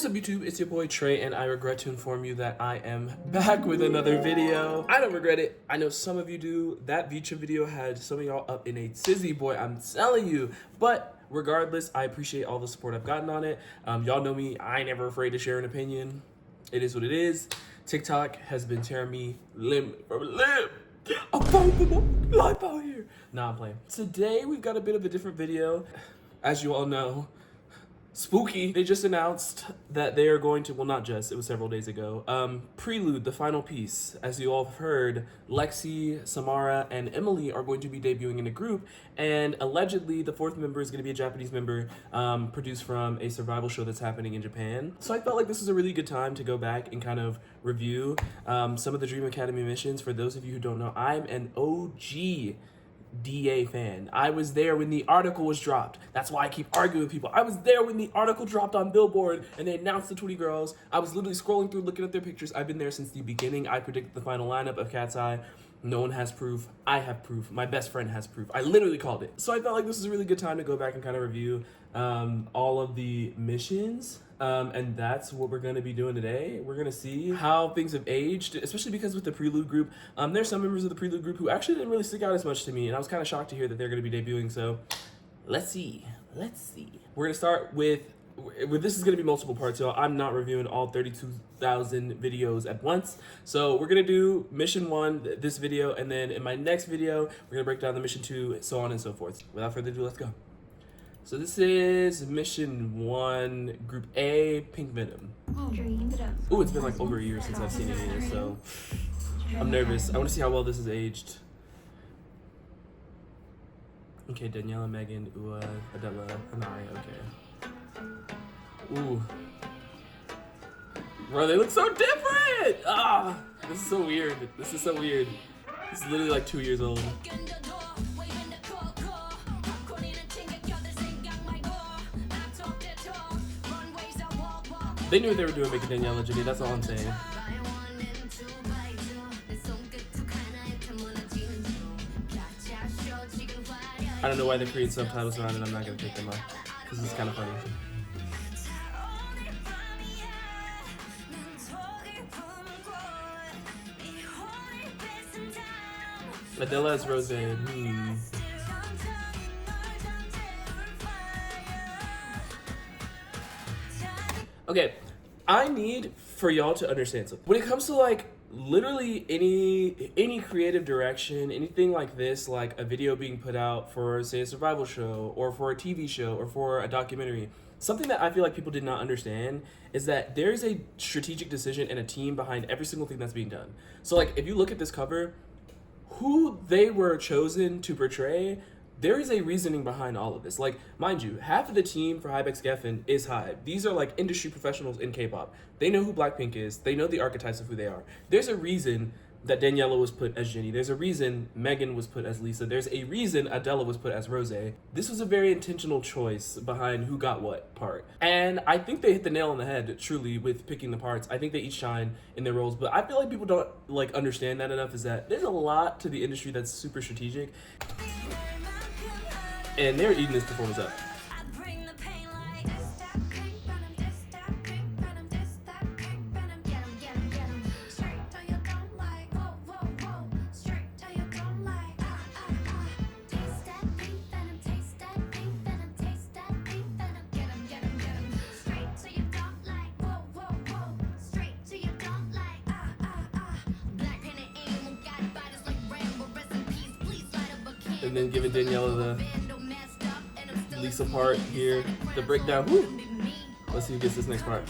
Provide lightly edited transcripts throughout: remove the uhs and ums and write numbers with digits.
What's up YouTube, it's your boy Trey, and I regret to inform you that I am back with another video. I don't regret it, I know some of you do. That Vicha video had some of y'all up in a tizzy, boy, I'm telling you. But regardless, I appreciate all the support I've gotten on it. Y'all know me, I ain't never afraid to share an opinion. It is what it is. TikTok has been tearing me limb from limb. I'm fighting life out here. Nah, I'm playing. Today, we've got a bit of a different video. As you all know, Spooky, they just announced that they are going to, well, not just, it was several days ago, Prelude, the final piece. As you all have heard, Lexi, Samara, and Emily are going to be debuting in a group, and allegedly the fourth member is going to be a Japanese member produced from a survival show that's happening in Japan. So I felt like this is a really good time to go back and kind of review some of the Dream Academy missions. For those of you who don't know, I'm an OG DA fan. I was there when the article was dropped. That's why I keep arguing with people. I was there when the article dropped on Billboard and they announced the 20 girls. I was literally scrolling through looking at their pictures. I've been there since the beginning. I predicted the final lineup of Cat's Eye. No one has proof. I have proof. My best friend has proof. I literally called it. So I felt like this was a really good time to go back and kind of review all of the missions. And that's what we're going to be doing today. We're going to see how things have aged, especially because with the Prelude group, there's some members of the Prelude group who actually didn't really stick out as much to me, and I was kind of shocked to hear that they're going to be debuting, so let's see. We're going to start with this is going to be multiple parts, y'all. I'm not reviewing all 32,000 videos at once, so we're going to do mission 1, this video, and then in my next video, we're going to break down the mission 2, so on and so forth. Without further ado, let's go. So this is mission 1, group A, Pink Venom. Ooh, it's been like over a year since I've seen any of this, so I'm nervous. I want to see how well this is aged. Okay, Daniela, Megan, Ua, Adela, Anaya, okay. Ooh. Bro, they look so different! Ah, this is so weird. This is literally like 2 years old. They knew what they were doing making Daniela Jimmy, that's all I'm saying. I don't know why they create subtitles around it, I'm not gonna take them off, because it's kind of funny. Adela is Rose. Okay, I need for y'all to understand something. When it comes to like literally any creative direction, anything like this, like a video being put out for, say, a survival show or for a TV show or for a documentary, something that I feel like people did not understand is that there's a strategic decision and a team behind every single thing that's being done. So like if you look at this cover, who they were chosen to portray, there is a reasoning behind all of this. Like, mind you, half of the team for Hybex Geffen is Hybe. These are like industry professionals in K-pop. They know who Blackpink is. They know the archetypes of who they are. There's a reason that Daniela was put as Jennie. There's a reason Megan was put as Lisa. There's a reason Adela was put as Rose. This was a very intentional choice behind who got what part. And I think they hit the nail on the head, truly, with picking the parts. I think they each shine in their roles, but I feel like people don't like understand that enough, is that there's a lot to the industry that's super strategic. And they're eating this performance up. And then giving Daniela the Lisa part here, the breakdown. Woo! Let's see who gets this next part.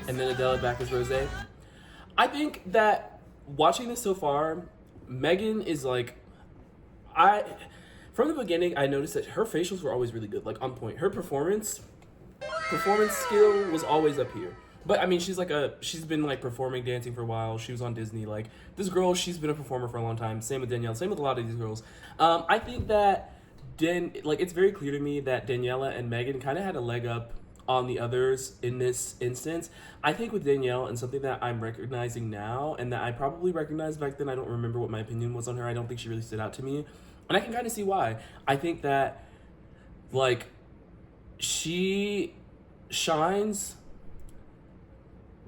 And then Adela back as Rose. I think that watching this so far, Megan is like, from the beginning, I noticed that her facials were always really good, like on point. Her performance skill was always up here. But I mean, she's been like performing, dancing for a while. She was on Disney. Like, this girl, she's been a performer for a long time. Same with Danielle, same with a lot of these girls. I think that it's very clear to me that Daniela and Megan kind of had a leg up on the others in this instance. I think with Danielle, and something that I'm recognizing now, and that I probably recognized back then, I don't remember what my opinion was on her. I don't think she really stood out to me. And I can kind of see why. I think that, like, she shines,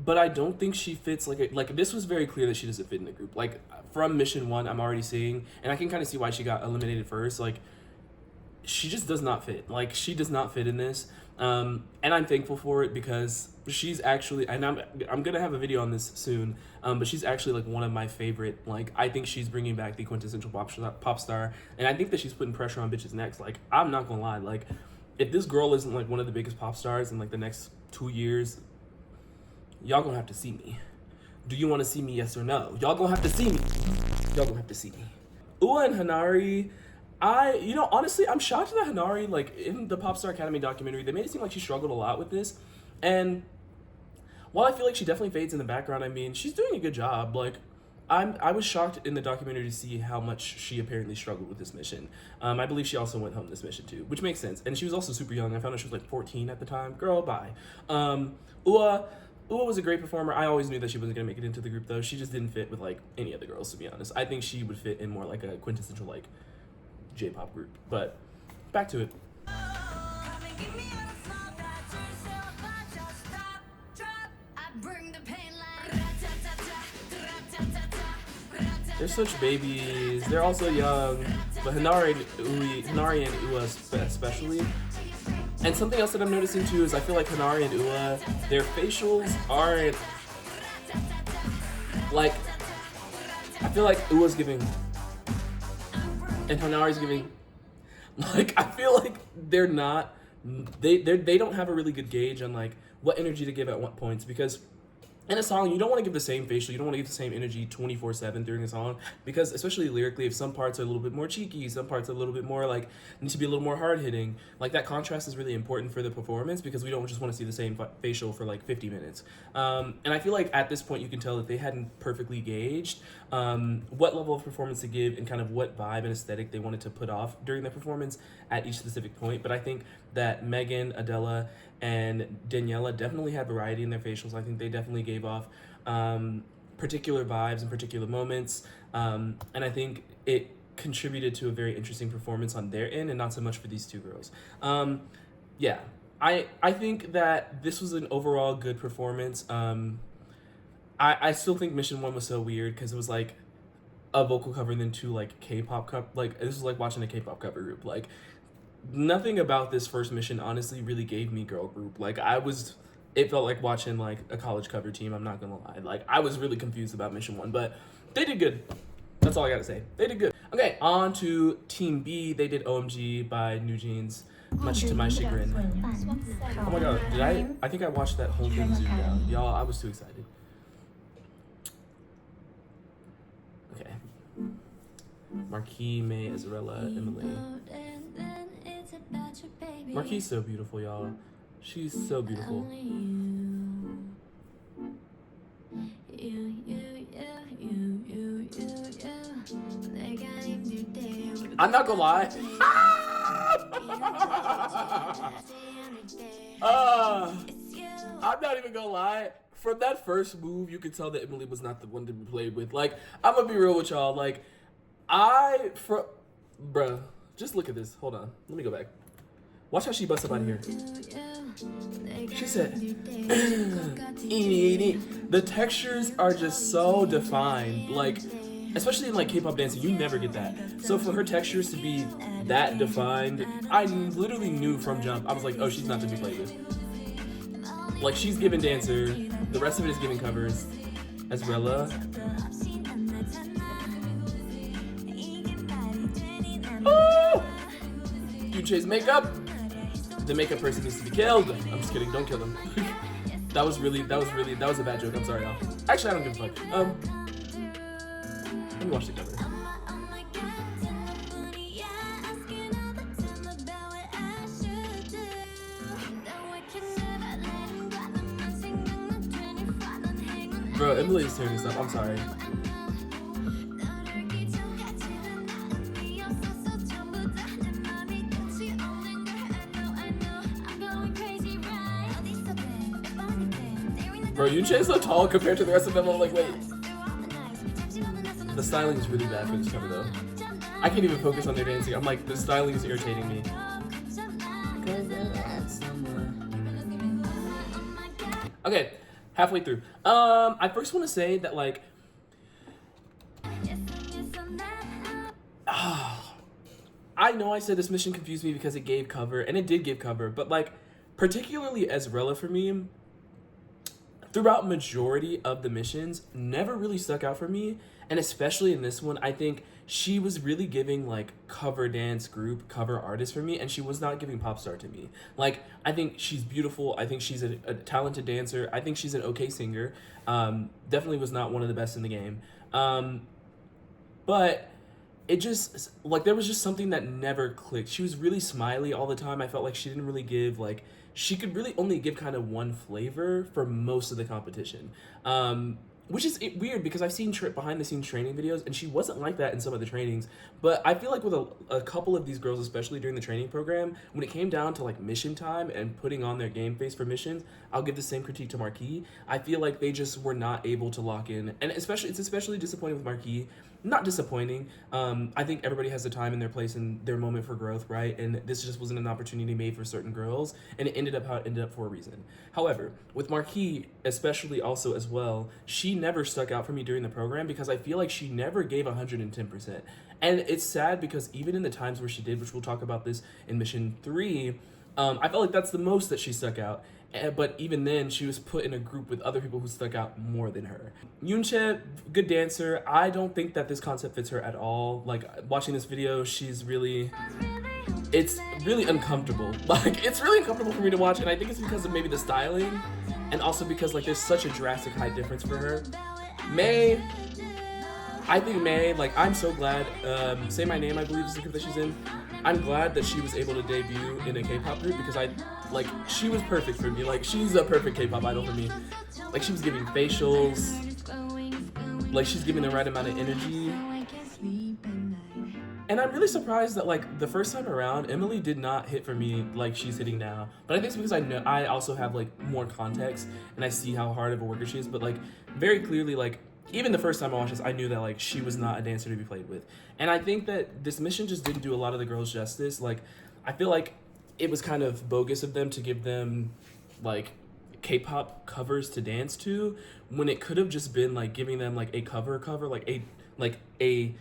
but I don't think she fits like this was very clear that she doesn't fit in the group. Like from mission 1, I'm already seeing, and I can kind of see why she got eliminated first. Like she just does not fit. Like she does not fit in this. And I'm thankful for it because she's actually, and I'm gonna have a video on this soon. But she's actually like one of my favorite. Like I think she's bringing back the quintessential pop star, and I think that she's putting pressure on bitches' necks. Like I'm not gonna lie. Like if this girl isn't like one of the biggest pop stars in like the next 2 years, y'all gonna have to see me. Do you want to see me? Yes or no? Y'all gonna have to see me. Y'all gonna have to see me. Ua and Hanari, honestly, I'm shocked that Hanari, like in the Popstar Academy documentary, they made it seem like she struggled a lot with this. And while I feel like she definitely fades in the background, I mean, she's doing a good job. Like, I was shocked in the documentary to see how much she apparently struggled with this mission. I believe she also went home this mission too, which makes sense. And she was also super young. I found out she was like 14 at the time. Girl, bye. Ua was a great performer. I always knew that she wasn't gonna make it into the group though. She just didn't fit with like any other girls, to be honest. I think she would fit in more like a quintessential like J-pop group. But back to it. They're such babies. They're also young, but Hanari and Ua especially. And something else that I'm noticing too is I feel like Hanari and Ua, their facials aren't like. I feel like Ua's giving, and Hanari's giving. Like I feel like they're not. They don't have a really good gauge on like what energy to give at what points, because in a song, you don't want to give the same facial, you don't want to give the same energy 24/7 during a song, because especially lyrically, if some parts are a little bit more cheeky, some parts are a little bit more like need to be a little more hard hitting, like that contrast is really important for the performance, because we don't just want to see the same facial for like 50 minutes. And I feel like at this point you can tell that they hadn't perfectly gauged what level of performance to give and kind of what vibe and aesthetic they wanted to put off during the performance at each specific point. But I think that Megan, Adela, and Daniela definitely had variety in their facials. I think they definitely gave off particular vibes and particular moments. And I think it contributed to a very interesting performance on their end and not so much for these two girls. Yeah, I think that this was an overall good performance. I still think Mission 1 was so weird because it was like a vocal cover and then two like K-pop cover. Like this was like watching a K-pop cover group. Like nothing about this first mission honestly really gave me girl group. Like it felt like watching like a college cover team. I'm not gonna lie. Like I was really confused about Mission 1, but they did good. That's all I gotta say. They did good. Okay, on to Team B. They did OMG by New Jeans, much to my chagrin. Oh my god, I think I watched that whole thing zoomed out. Y'all, I was too excited. Okay. Marquis, May, Azarella, Emily. Marquis so beautiful, y'all. She's so beautiful. I'm not gonna lie. I'm not even gonna lie. From that first move, you could tell that Emily was not the one to be played with. Like, I'm gonna be real with y'all. Like, bruh, just look at this. Hold on. Let me go back. Watch how she busts up out of here. She said, the textures are just so defined. Like, especially in like K-pop dancing, you never get that. So for her textures to be that defined, I literally knew from jump. I was like, oh, she's not to be played with. Like, she's giving dancer. The rest of it is giving covers. Azrella. Oh! You chase makeup. The makeup person needs to be killed. I'm just kidding. Don't kill him. that was a bad joke. I'm sorry, y'all. Actually, I don't give a fuck. Let me watch the cover. Bro, Emily is tearing this up. I'm sorry. Bro, Yuchae's so tall compared to the rest of them. I'm like, wait. The styling is really bad for this cover, though. I can't even focus on their dancing. I'm like, the styling is irritating me. Okay, halfway through. I first want to say that, like, I know I said this mission confused me because it gave cover, and it did give cover, but, like, particularly Ezrella for me, throughout majority of the missions, never really stuck out for me, and especially in this one, I think she was really giving, like, cover dance group, cover artist for me, and she was not giving pop star to me. Like, I think she's beautiful, I think she's a talented dancer, I think she's an okay singer, definitely was not one of the best in the game, but it just, like, there was just something that never clicked. She was really smiley all the time. I felt like she didn't really give, like, she could really only give kind of one flavor for most of the competition. Which is weird because I've seen behind the scenes training videos and she wasn't like that in some of the trainings. But I feel like with a couple of these girls, especially during the training program, when it came down to like mission time and putting on their game face for missions, I'll give the same critique to Marquis. I feel like they just were not able to lock in. And it's especially disappointing with Marquis. Not disappointing. I think everybody has a time and their place and their moment for growth, right? And this just wasn't an opportunity made for certain girls, and it ended up how it ended up for a reason. However, with Marquis, especially also as well, she never stuck out for me during the program because I feel like she never gave 110%. And it's sad because even in the times where she did, which we'll talk about this in Mission 3, I felt like that's the most that she stuck out. But even then, she was put in a group with other people who stuck out more than her. Yoonche, good dancer. I don't think that this concept fits her at all. Like, watching this video, it's really uncomfortable. Like, it's really uncomfortable for me to watch, and I think it's because of maybe the styling, and also because, like, there's such a drastic height difference for her. I think May, like, I'm so glad, Say My Name, I believe is the group that she's in. I'm glad that she was able to debut in a K-pop group because she was perfect for me. Like, she's a perfect K-pop idol for me. Like, she was giving facials, like, she's giving the right amount of energy. And I'm really surprised that, like, the first time around, Emily did not hit for me like she's hitting now. But I think it's because I also have, like, more context and I see how hard of a worker she is. But, like, very clearly, like, even the first time I watched this, I knew that, like, she was not a dancer to be played with. And I think that this mission just didn't do a lot of the girls justice. Like, I feel like it was kind of bogus of them to give them, like, K-pop covers to dance to when it could have just been, like, giving them, like, a cover, like a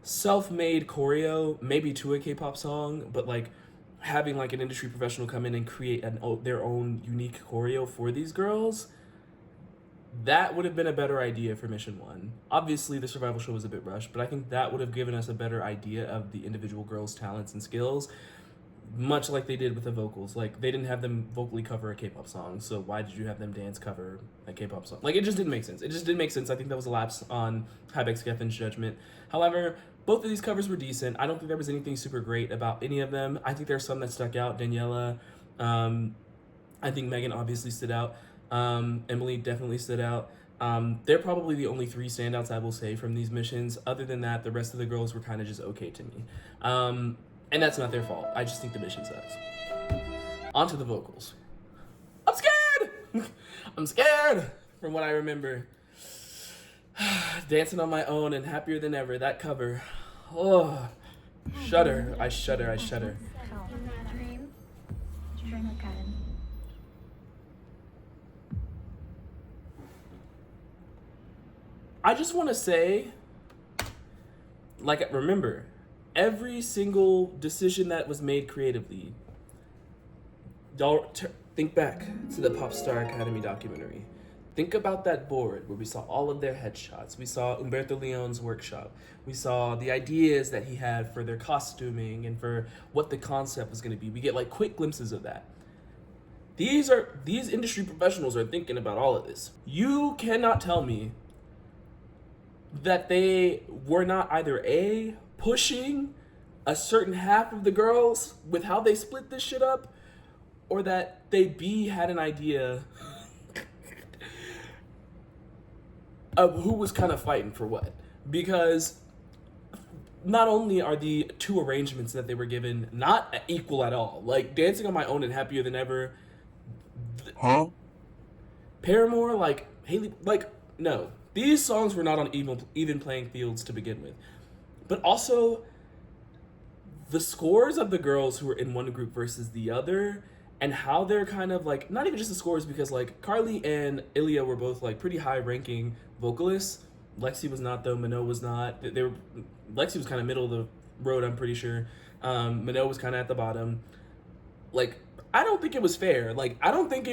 self-made choreo, maybe to a K-pop song, but, like, having, like, an industry professional come in and create their own unique choreo for these girls. That would have been a better idea for Mission 1. Obviously, the survival show was a bit rushed, but I think that would have given us a better idea of the individual girls' talents and skills, much like they did with the vocals. Like, they didn't have them vocally cover a K-pop song, so why did you have them dance cover a K-pop song? Like, it just didn't make sense. It just didn't make sense. I think that was a lapse on Hybex Geffen's judgment. However, both of these covers were decent. I don't think there was anything super great about any of them. I think there's some that stuck out. Daniela, I think Megan obviously stood out. Emily definitely stood out. They're probably the only three standouts I will say from these missions. Other than that, the rest of the girls were kind of just okay to me. And that's not their fault. I just think the mission sucks. On to the vocals. I'm scared! I'm scared from what I remember. Dancing on My Own and Happier Than Ever, that cover. Oh, shudder. I shudder. I just want to say, like, remember, every single decision that was made creatively, think back to the Pop Star Academy documentary. Think about that board where we saw all of their headshots. We saw Umberto Leon's workshop. We saw the ideas that he had for their costuming and for what the concept was going to be. We get, like, quick glimpses of that. These industry professionals are thinking about all of this. You cannot tell me that they were not either A, pushing a certain half of the girls with how they split this shit up, or that they B, had an idea of who was kind of fighting for what. Because not only are the two arrangements that they were given not equal at all, like Dancing on My Own and Happier Than Ever, Paramore, like, Haley, like, no. These songs were not on even playing fields to begin with. But also, the scores of the girls who were in one group versus the other, and how they're kind of like, not even just the scores, because like Carly and Ilya were both like pretty high ranking vocalists. Lexi was not, though. Manon was not. Lexi was kind of middle of the road, I'm pretty sure. Manon was kind of at the bottom. Like, I don't think it was fair. Like, I don't think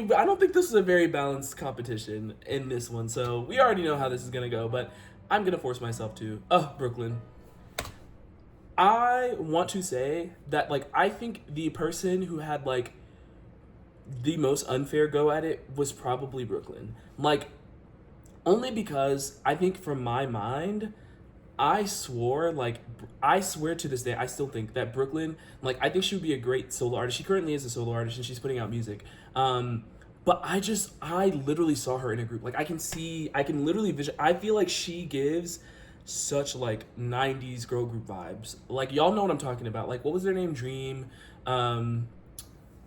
this is a very balanced competition in this one. So we already know how this is gonna go, but I'm gonna force myself to. Brooklyn. I want to say that, like, I think the person who had like the most unfair go at it was probably Brooklyn. Like, only because I think from my mind, I swear to this day, I still think that Brooklyn, like, I think she would be a great solo artist. She currently is a solo artist and she's putting out music. But I literally saw her in a group. Like, I can literally vision. I feel like she gives such like 90s girl group vibes. Like, y'all know what I'm talking about. Like, what was their name? Dream.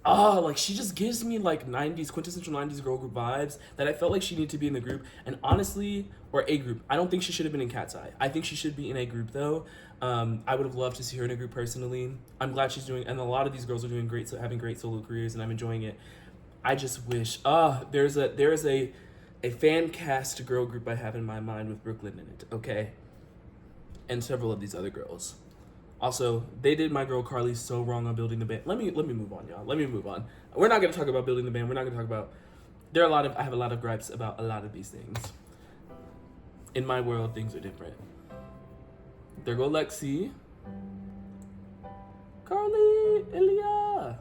Like, she just gives me like 90s, quintessential 90s girl group vibes that I felt like she needed to be in the group. And honestly, or a group. I don't think she should have been in Cat's Eye. I think she should be in a group though. I would have loved to see her in a group personally. I'm glad she's doing, and a lot of these girls are doing great, having great solo careers, and I'm enjoying it. I just wish, there's a fan cast girl group I have in my mind with Brooklyn in it, okay? And several of these other girls. Also, they did my girl Carly so wrong on building the band. Let me move on, y'all. Let me move on. We're not gonna talk about building the band. We're not gonna talk about. I have a lot of gripes about a lot of these things. In my world, things are different. There go Lexi, Carly, Ilya.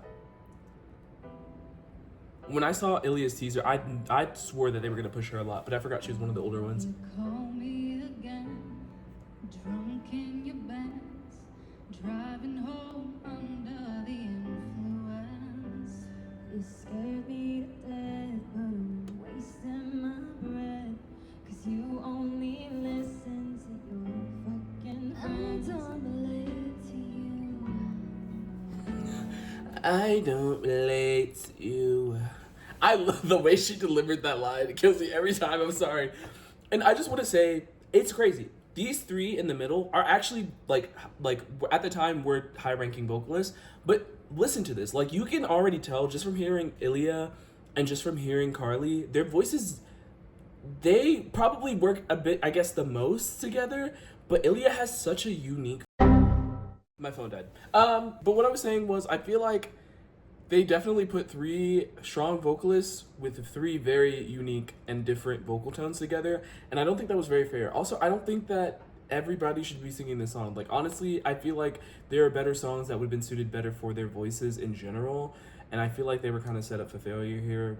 When I saw Ilya's teaser, I swore that they were gonna push her a lot, but I forgot she was one of the older ones. Call me again, drunk in your Benz, driving home under the influence. You scared me to death, but I'm wasting my breath, 'cause you only listen to your fucking friends. I don't relate to you. I love the way she delivered that line. It kills me every time. I'm sorry. And I just want to say, it's crazy. These three in the middle are actually like at the time were high-ranking vocalists. But listen to this. Like, you can already tell just from hearing Ilya and just from hearing Carly, their voices, they probably work a bit, I guess, the most together. But Ilya has such a unique. My phone died. But what I was saying was, I feel like they definitely put three strong vocalists with three very unique and different vocal tones together, and I don't think that was very fair. Also, I don't think that everybody should be singing this song. Like, honestly, I feel like there are better songs that would have been suited better for their voices in general, and I feel like they were kind of set up for failure here.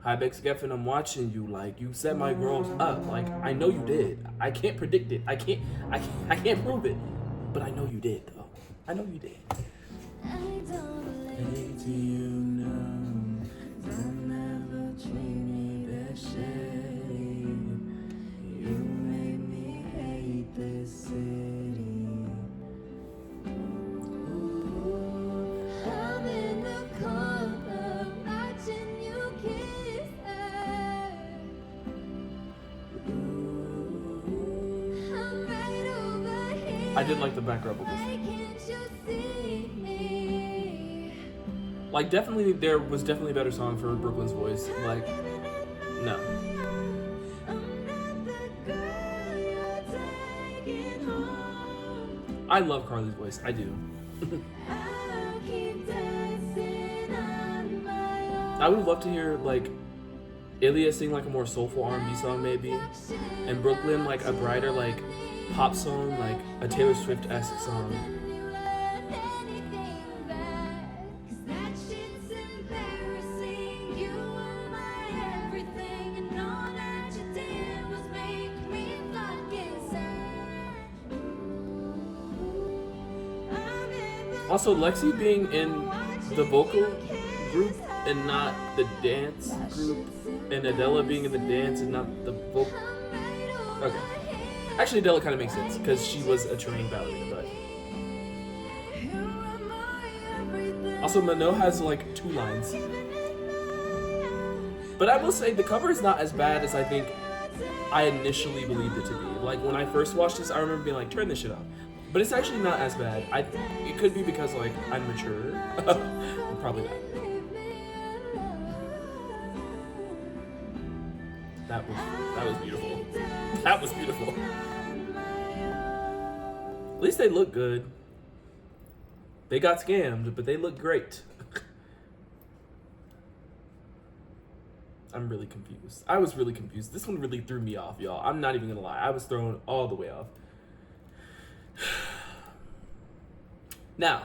Hi, Bex Geffen, I'm watching you. Like, you set my girls up. Like, I know you did. I can't predict it. I can't prove it, but I know you did, though. I know you did. I don't relate to you, no. Don't ever treat me that shitty. You made me hate this city. Ooh, I'm in the corner watching you kiss her. Ooh, I'm right over here. I did like the background vocals. Why can't you see me? Like, definitely, there was definitely a better song for Brooklyn's voice. Like, no. I'm not the girl you're taking home. I love Carly's voice. I do. I'll keep dancing on my own. I would love to hear, like, Ilya sing, like, a more soulful R&B song, maybe. And Brooklyn, like, a brighter, like, pop song, like a Taylor Swift-esque song. Also, Lexi being in the vocal group and not the dance group, and Adela being in the dance and not the vocal. Okay. Actually, Adela kind of makes sense because she was a trained ballerina, but. Also, Manon has like 2 lines. But I will say the cover is not as bad as I think I initially believed it to be. Like, when I first watched this, I remember being like, turn this shit off. but it's actually not as bad. It could be because like I'm mature. Probably not. That was beautiful. That was beautiful. At least they look good. They got scammed, but they look great. I'm really confused. I was really confused. This one really threw me off, y'all. I'm not even gonna lie. I was thrown all the way off. Now,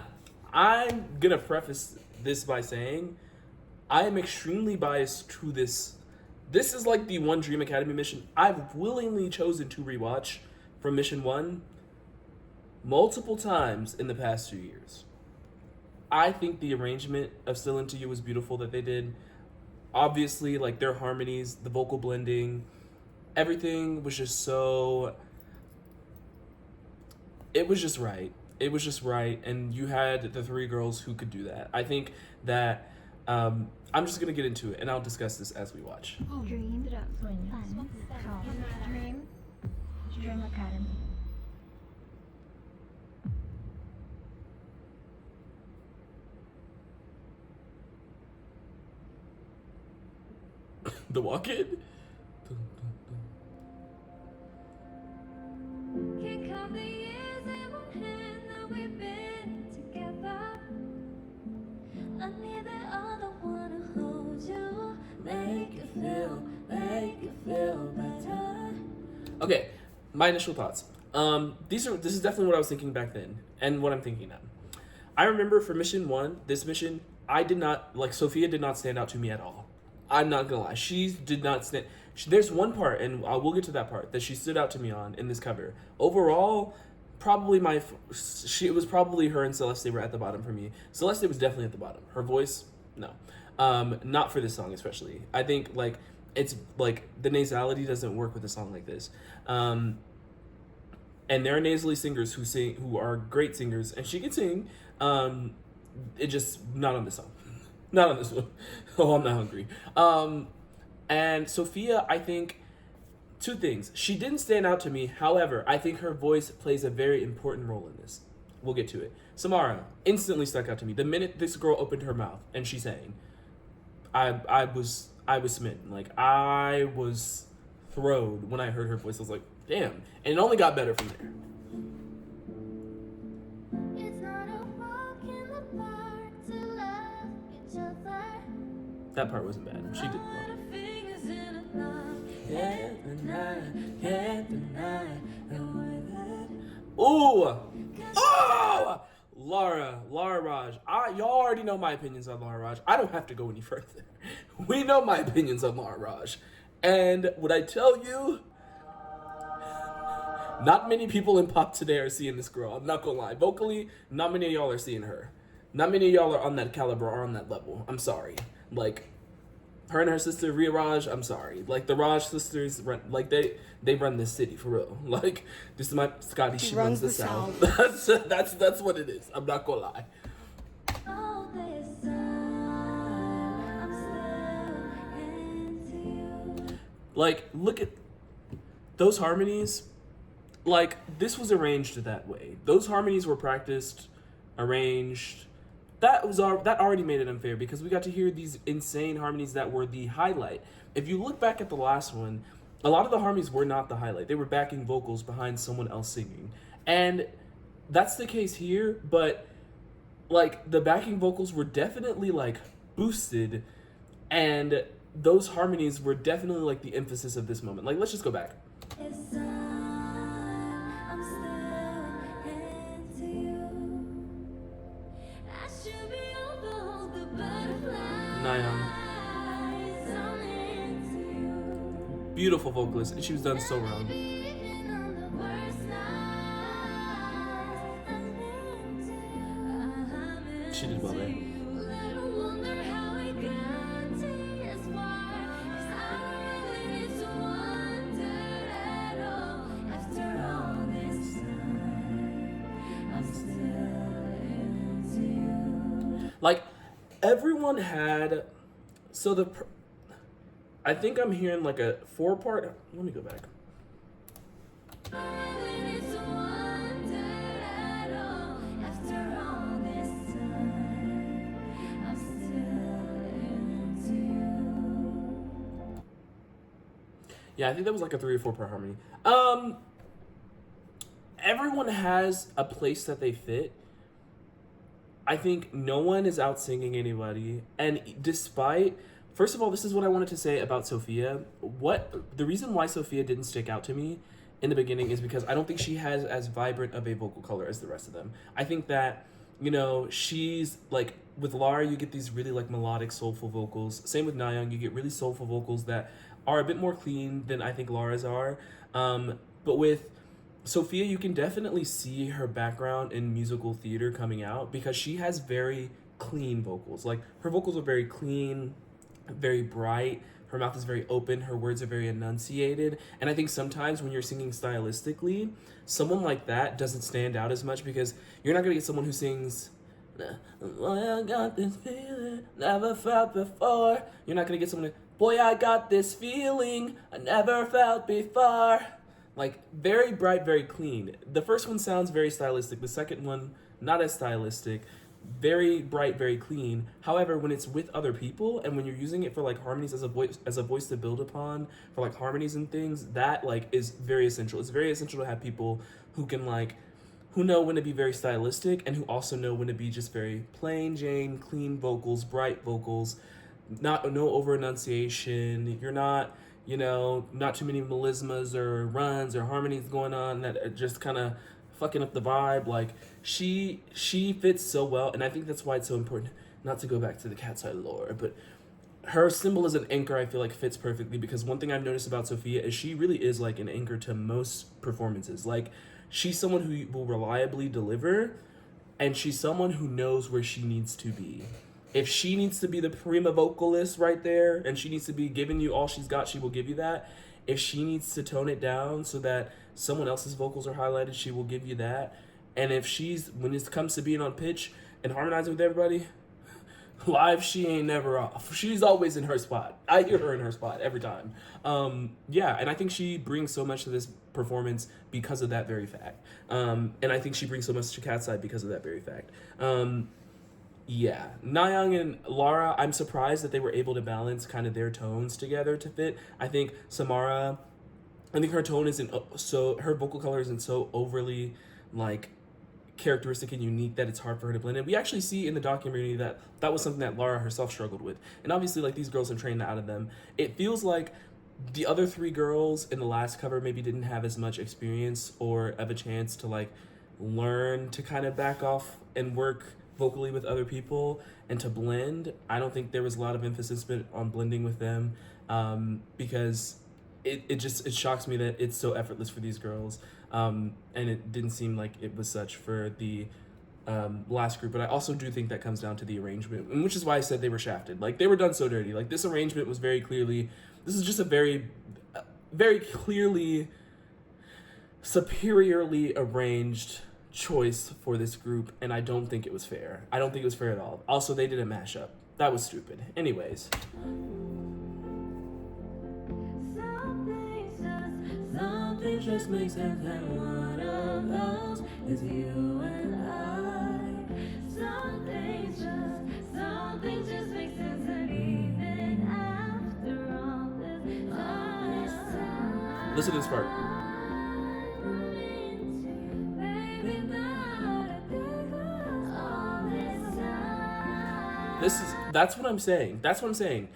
I'm gonna preface this by saying I am extremely biased to this. This is like the one Dream Academy mission I've willingly chosen to rewatch from mission 1 multiple times in the past 2 years. I think the arrangement of Still Into You was beautiful that they did. Obviously, like their harmonies, the vocal blending, everything was just so... It was just right. It was just right, and you had the 3 girls who could do that. I think that I'm just gonna get into it, and I'll discuss this as we watch. Dream, fun, Dream Academy. The walk-in? Can't count the years in one hand that we've been together. I need the other one to hold you, make you feel better. Okay, my initial thoughts. This is definitely what I was thinking back then, and what I'm thinking now. I remember for mission 1, this mission, I did not, like, Sophia did not stand out to me at all. I'm not gonna lie, she did not stand. There's one part, and we'll get to that part, that she stood out to me on in this cover. Overall, probably it was probably her and Celeste were at the bottom for me. Celeste was definitely at the bottom. Her voice, no. Not for this song especially. I think like it's like the nasality doesn't work with a song like this. And there are nasally singers who are great singers, and she can sing. It just not on this song. Not on this one. Oh, I'm not hungry. And Sophia, I think, 2 things. She didn't stand out to me. However, I think her voice plays a very important role in this. We'll get to it. Samara instantly stuck out to me. The minute this girl opened her mouth and she sang, I was smitten. Like, I was thrilled when I heard her voice. I was like, damn. And it only got better from there. It's not a walk in the park to love each other. That part wasn't bad. She did well. Fingers in a knot. Get the night, and with it. Ooh! Oh! Laura Raj. Y'all already know my opinions on Laura Raj. I don't have to go any further. We know my opinions on Laura Raj. And would I tell you, not many people in pop today are seeing this girl. I'm not gonna lie. Vocally, not many of y'all are seeing her. Not many of y'all are on that caliber or on that level. I'm sorry. Like, her and her sister Ria Raj, I'm sorry. Like, the Raj sisters run, like they run this city for real. Like, this is my Scotty. She runs the South. That's what it is. I'm not gonna lie. All this time, I'm still into you. Like, look at those harmonies. Like, this was arranged that way. Those harmonies were practiced, arranged. That already made it unfair because we got to hear these insane harmonies that were the highlight. If you look back at the last one, a lot of the harmonies were not the highlight. They were backing vocals behind someone else singing. And that's the case here, but like the backing vocals were definitely like boosted, and those harmonies were definitely like the emphasis of this moment. Like, let's just go back. This time, I'm still into you. I should be over the butterflies. Manon, I'm into you. beautiful vocalist, and she was done so wrong. Even on the worst nights, I'm into you. She did well there. Little wonder how we got this far. 'Cause I really need to wonder at all. After all this time, I'm still into you. Like, everyone had, I think I'm hearing like a 4-part, let me go back. I really need to wonder Yeah, I think that was like a 3 or 4 per harmony. Everyone has a place that they fit. I think no one is out singing anybody. And despite, first of all, this is what I wanted to say about Sophia. The reason why Sophia didn't stick out to me in the beginning is because I don't think she has as vibrant of a vocal color as the rest of them. I think that, you know, she's like, with Lara, you get these really like melodic, soulful vocals. Same with Nayoung, you get really soulful vocals that are a bit more clean than I think Lara's are. But with Sophia, you can definitely see her background in musical theater coming out because she has very clean vocals. Like, her vocals are very clean, very bright. Her mouth is very open. Her words are very enunciated. And I think sometimes when you're singing stylistically, someone like that doesn't stand out as much because you're not going to get someone who sings, "Boy, I got this feeling never felt before." You're not going to get someone who, "Boy, I got this feeling I never felt before." Like, very bright, very clean. The first one sounds very stylistic. The second one, not as stylistic. Very bright, very clean. However, when it's with other people and when you're using it for like harmonies as a voice to build upon for like harmonies and things, that like is very essential. It's very essential to have people who can like, who know when to be very stylistic and who also know when to be just very plain Jane, clean vocals, bright vocals, no over enunciation. You're not, you know, not too many melismas or runs or harmonies going on that are just kind of fucking up the vibe. Like, she fits so well, and I think that's why it's so important. Not to go back to the cat's eye lore, but her symbol as an anchor, I feel like fits perfectly because one thing I've noticed about Sophia is she really is like an anchor to most performances. Like, she's someone who will reliably deliver, and she's someone who knows where she needs to be. If she needs to be the prima vocalist right there and she needs to be giving you all she's got, she will give you that. If she needs to tone it down so that someone else's vocals are highlighted, she will give you that. And if she's, when it comes to being on pitch and harmonizing with everybody, live, she ain't never off. She's always in her spot. I hear her in her spot every time. Yeah, and I think she brings so much to this performance because of that very fact. And I think she brings so much to Cat's Eye because of that very fact. Yeah, Nayoung and Lara, I'm surprised that they were able to balance kind of their tones together to fit. I think Samara, I think her tone isn't so, her vocal color isn't so overly like characteristic and unique that it's hard for her to blend in. We actually see in the documentary that that was something that Lara herself struggled with. And obviously, like, these girls have trained out of them. It feels like the other 3 girls in the last cover maybe didn't have as much experience or of a chance to like learn to kind of back off and work vocally with other people and to blend. I don't think there was a lot of emphasis on blending with them because it shocks me that it's so effortless for these girls, and it didn't seem like it was such for the last group. But I also do think that comes down to the arrangement, and which is why I said they were shafted. Like, they were done so dirty. Like, this arrangement was very clearly, this is just a very clearly superiorly arranged choice for this group, and I don't think it was fair. I don't think it was fair at all. Also, they did a mashup. That was stupid. Anyways. Something just makes sense, and one of those is you and I. Something just makes sense, and even after all this time. Listen to this part. That's what I'm saying. That's what I'm saying.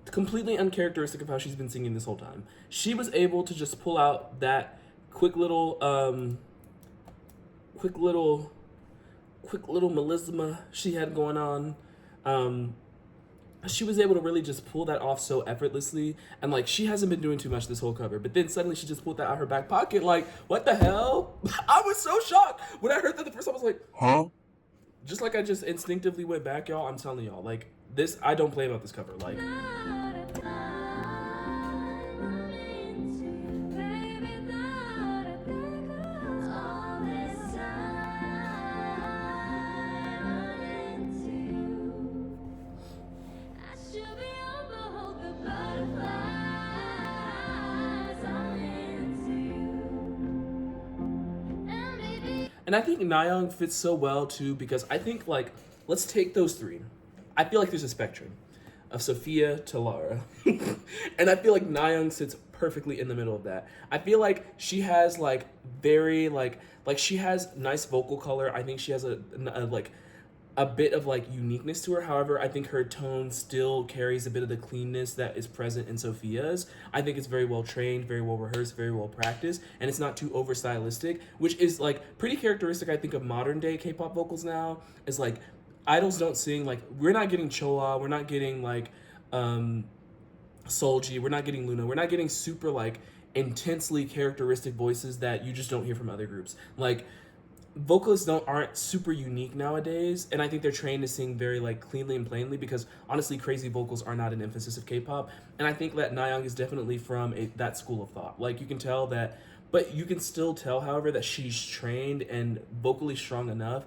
Completely uncharacteristic of how she's been singing this whole time. She was able to just pull out that quick little melisma she had going on. She was able to really just pull that off so effortlessly, and like, she hasn't been doing too much this whole cover, but then suddenly she just pulled that out her back pocket. Like, what the hell? I was so shocked when I heard that the first time. I was like, huh? Just like I just instinctively went back, y'all. I'm telling y'all, like, this, I don't play about this cover. Like, and I think Nayoung fits so well too, because I think, like, let's take those 3. I feel like there's a spectrum of Sophia to Lara. And I feel like Nayoung sits perfectly in the middle of that. I feel like she has like very like she has nice vocal color. I think she has a bit of like uniqueness to her. However, I think her tone still carries a bit of the cleanness that is present in Sophia's. I think it's very well trained, very well rehearsed, very well practiced, and it's not too over stylistic, which is like pretty characteristic, I think, of modern day K-pop vocals now. Is like idols don't sing like, we're not getting Choa, we're not getting like Solji, we're not getting Luna, we're not getting super like intensely characteristic voices that you just don't hear from other groups. Like vocalists aren't super unique nowadays, and I think they're trained to sing very like cleanly and plainly, because honestly crazy vocals are not an emphasis of K-pop, and I think that Nayoung is definitely from that school of thought. Like you can tell that, but you can still tell, however, that she's trained and vocally strong enough,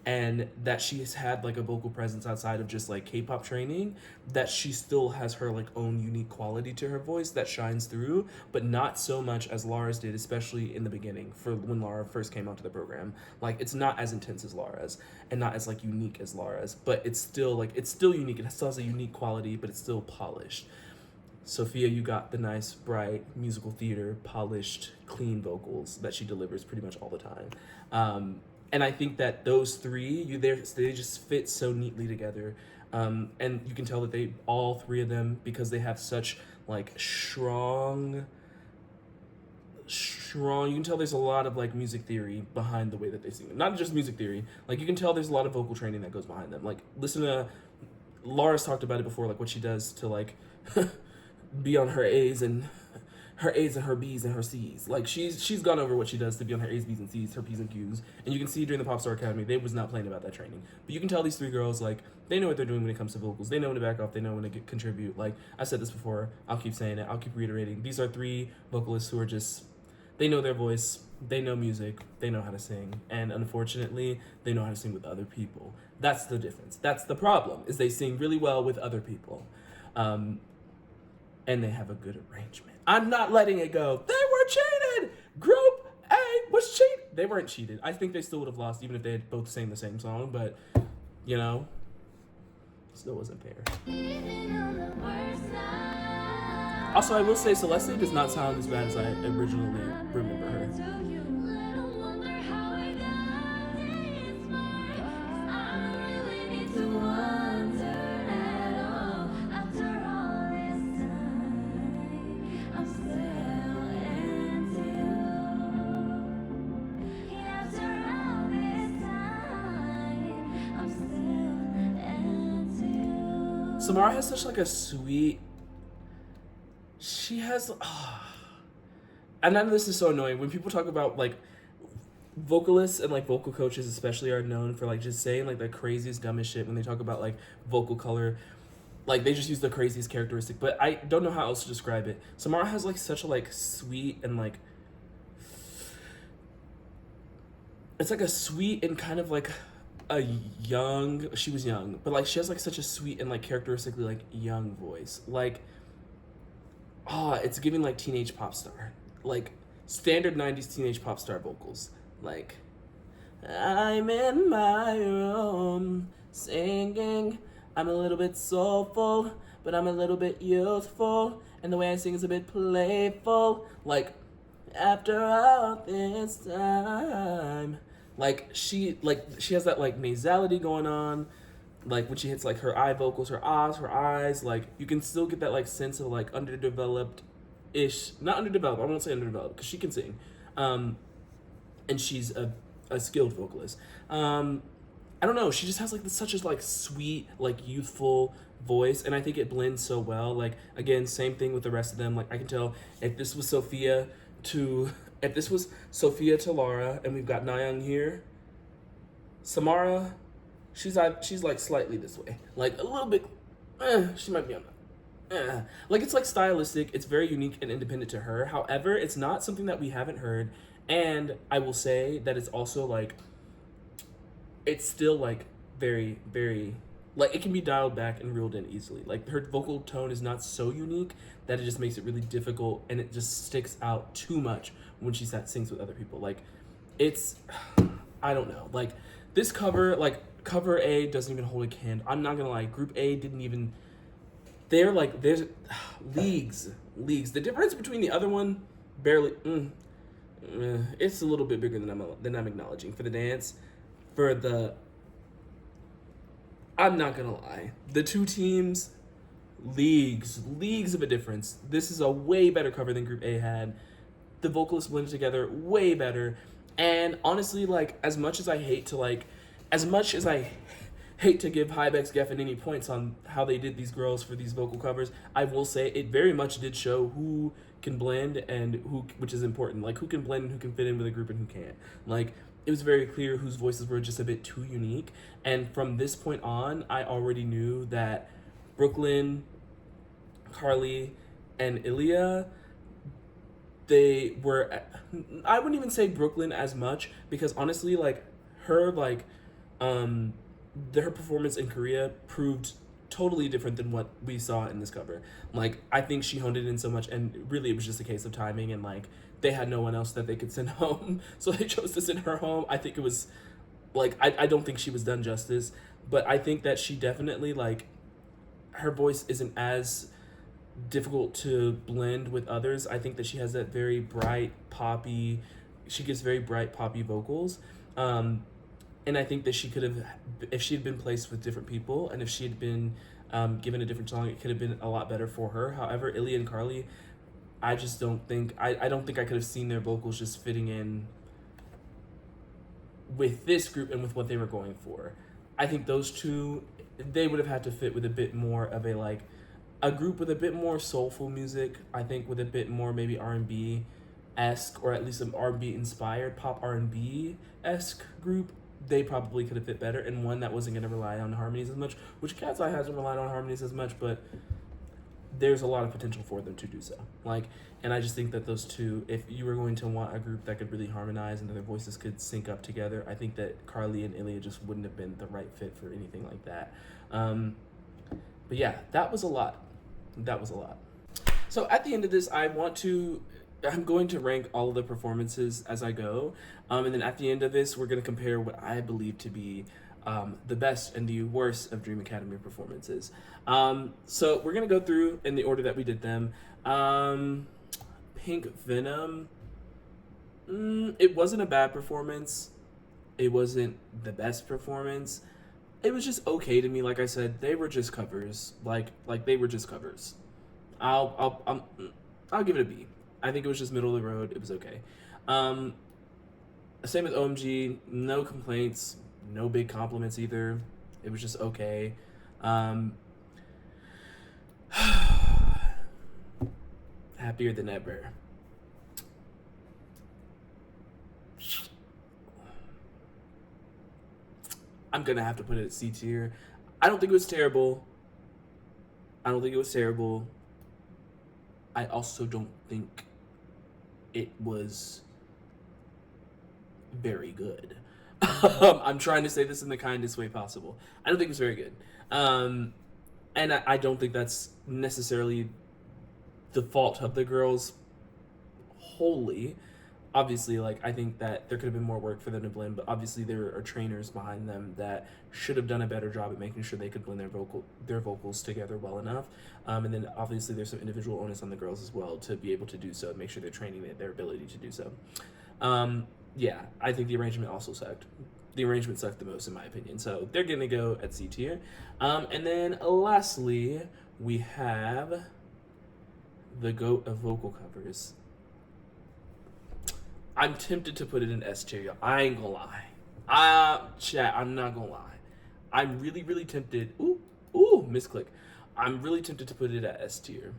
and that she has had like a vocal presence outside of just like K-pop training, that she still has her like own unique quality to her voice that shines through, but not so much as Lara's did, especially in the beginning for when Lara first came onto the program. Like it's not as intense as Lara's and not as like unique as Lara's, but it's still unique. It still has a unique quality, but it's still polished. Sophia, you got the nice, bright, musical theater, polished, clean vocals that she delivers pretty much all the time. And I think that those three, they just fit so neatly together. And you can tell that all three of them, because they have such like strong, you can tell there's a lot of like music theory behind the way that they sing. Not just music theory, like you can tell there's a lot of vocal training that goes behind them. Like listen to, Laura's talked about it before, like what she does to like be on her A's and her B's and her C's. Like she's gone over what she does to be on her A's, B's, and C's, her P's and Q's. And you can see during the Pop Star Academy, they was not playing about that training. But you can tell these three girls, like, they know what they're doing when it comes to vocals. They know when to back off. They know when to contribute. Like, I said this before. I'll keep saying it. I'll keep reiterating. These are three vocalists who are just, they know their voice. They know music. They know how to sing. And unfortunately, they know how to sing with other people. That's the difference. That's the problem, is they sing really well with other people. And they have a good arrangement. I'm not letting it go. They were cheated. Group A was cheated. They weren't cheated. I think they still would have lost even if they had both sang the same song, but you know, still wasn't fair. Also, I will say Celeste does not sound as bad as I originally remember her. Samara has such like a sweet, she has, and none of this is so annoying. When people talk about like vocalists and like vocal coaches especially are known for like just saying like the craziest, dumbest shit when they talk about like vocal color. Like they just use the craziest characteristic, but I don't know how else to describe it. Samara has like such a like sweet and like, it's like a sweet and kind of like she was young, but like she has like such a sweet and like characteristically like young voice. Like, it's giving like teenage pop star, like standard 90s teenage pop star vocals. Like, I'm in my room singing, I'm a little bit soulful, but I'm a little bit youthful, and the way I sing is a bit playful. Like, after all this time. Like she has that like nasality going on, like when she hits like her eye vocals, her ahs, her eyes, like you can still get that like sense of like underdeveloped-ish, not underdeveloped, I won't say underdeveloped because she can sing, and she's a skilled vocalist. I don't know, she just has like such a like sweet, like youthful voice, and I think it blends so well. Like again, same thing with the rest of them. Like I can tell if this was Sophia to Lara, and we've got Nayoung here, Samara, she's like slightly this way, like a little bit, she might be on that. Like it's like stylistic, it's very unique and independent to her. However, it's not something that we haven't heard, and I will say that it's also like, it's still like very, very, like it can be dialed back and reeled in easily. Like her vocal tone is not so unique that it just makes it really difficult, and it just sticks out too much when she sings with other people. Like it's, I don't know, like this cover, like cover A doesn't even hold a candle. I'm not gonna lie, group A didn't even, they're like, there's leagues. The difference between the other one, barely, it's a little bit bigger than I'm acknowledging. For the dance, for the, I'm not gonna lie, the two teams, leagues of a difference. This is a way better cover than Group A had. The vocalists blended together way better. And honestly, like, as much as I hate to give Hybex Geffen any points on how they did these girls for these vocal covers, I will say it very much did show who can blend and which is important, like who can blend and who can fit in with a group and who can't. Like, it was very clear whose voices were just a bit too unique. And from this point on, I already knew that Brooklyn, Carly, and Ilya, they were, I wouldn't even say Brooklyn as much, because honestly, like, her, like, her performance in Korea proved totally different than what we saw in this cover. Like, I think she honed it in so much, and really it was just a case of timing, and like, they had no one else that they could send home, so they chose to send her home. I think it was, like, I don't think she was done justice, but I think that she definitely, like, her voice isn't as difficult to blend with others. I think that she has that very bright poppy, she gives very bright poppy vocals. And I think that she could have, if she had been placed with different people and if she had been given a different song, it could have been a lot better for her. However, Ilya and Carly, I just don't think, I don't think I could have seen their vocals just fitting in with this group and with what they were going for. I think those two, they would have had to fit with a bit more of a, like, a group with a bit more soulful music. I think with a bit more maybe R&B-esque, or at least an R&B inspired pop R&B-esque group. They probably could have fit better, and one that wasn't going to rely on harmonies as much, which Cat's Eye hasn't relied on harmonies as much, but there's a lot of potential for them to do so. Like, and I just think that those two, if you were going to want a group that could really harmonize and that their voices could sync up together, I think that Carly and Ilya just wouldn't have been the right fit for anything like that. But yeah, that was a lot. So at the end of this, I'm going to rank all of the performances as I go. And then at the end of this, we're going to compare what I believe to be the best and the worst of Dream Academy performances. So we're going to go through in the order that we did them. Pink Venom, it wasn't a bad performance. It wasn't the best performance. It was just okay to me. Like I said, they were just covers. Like they were just covers. I'll give it a B. I think it was just middle of the road. It was okay. Same with OMG. No complaints. No big compliments either. It was just okay. Happier than ever. I'm gonna have to put it at C tier. I don't think it was terrible. I also don't think it was very good. I'm trying to say this in the kindest way possible. I don't think it was very good. And I don't think that's necessarily the fault of the girls wholly. Obviously, like, I think that there could have been more work for them to blend, but obviously there are trainers behind them that should have done a better job at making sure they could blend their vocals together well enough. And then obviously there's some individual onus on the girls as well to be able to do so and make sure they're training their ability to do so. Yeah, I think the arrangement also sucked. The arrangement sucked the most in my opinion. So they're gonna go at C tier. And then lastly, we have the GOAT of vocal covers. I'm tempted to put it in S tier. I ain't gonna lie. Chat, I'm not gonna lie. I'm really, really tempted. Ooh, misclick. I'm really tempted to put it at S tier.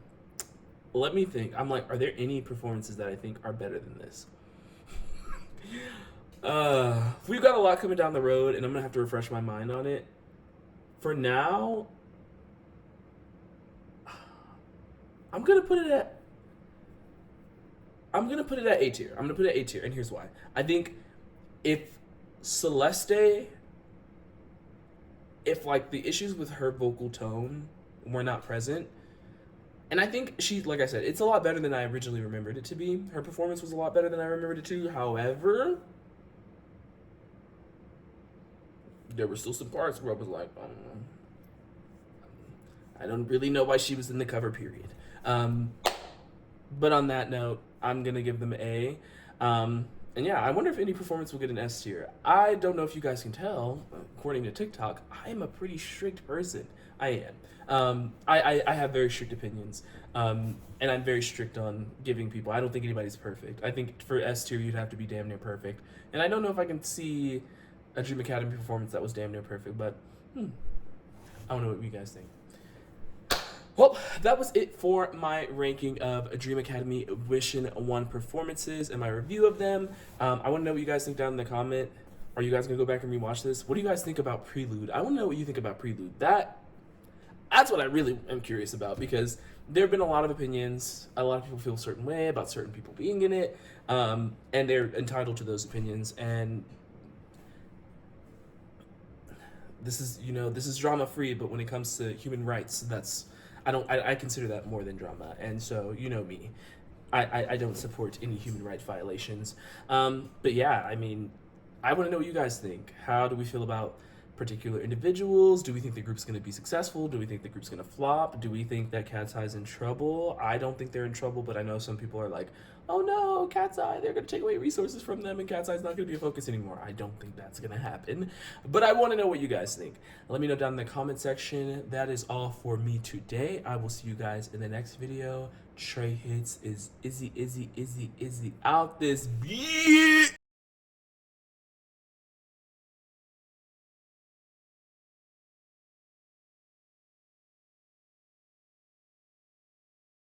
Let me think. I'm like, are there any performances that I think are better than this? We've got a lot coming down the road, and I'm gonna have to refresh my mind on it. For now, I'm gonna put it at A tier. And here's why. I think if like the issues with her vocal tone were not present, and I think she, like I said, it's a lot better than I originally remembered it to be. Her performance was a lot better than I remembered it to. However, there were still some parts where I was like, I don't really know why she was in the cover, period. But on that note, I'm gonna give them A. And yeah, I wonder if any performance will get an S tier. I don't know if you guys can tell, according to TikTok, I am a pretty strict person. I am. I have very strict opinions. And I'm very strict on giving people. I don't think anybody's perfect. I think for S tier, you'd have to be damn near perfect. And I don't know if I can see a Dream Academy performance that was damn near perfect, but I don't know what you guys think. Well, that was it for my ranking of Dream Academy Vision 1 performances and my review of them. I want to know what you guys think down in the comment. Are you guys going to go back and rewatch this? What do you guys think about Prelude? I want to know what you think about Prelude. That's what I really am curious about, because there have been a lot of opinions. A lot of people feel a certain way about certain people being in it, and they're entitled to those opinions. And this is drama free, but when it comes to human rights, I consider that more than drama. And so, you know me, I don't support any human rights violations. But yeah, I mean, I want to know what you guys think. How do we feel about particular individuals? Do we think the group's going to be successful? Do we think the group's going to flop? Do we think that Cat's Eye's in trouble? I don't think they're in trouble, but I know some people are like, oh no, Cat's Eye, they're going to take away resources from them and Cat's Eye's not going to be a focus anymore. I don't think that's going to happen, but I want to know what you guys think. Let me know down in the comment section. That is all for me today. I will see you guys in the next video. Trey Hits is Izzy out this beat.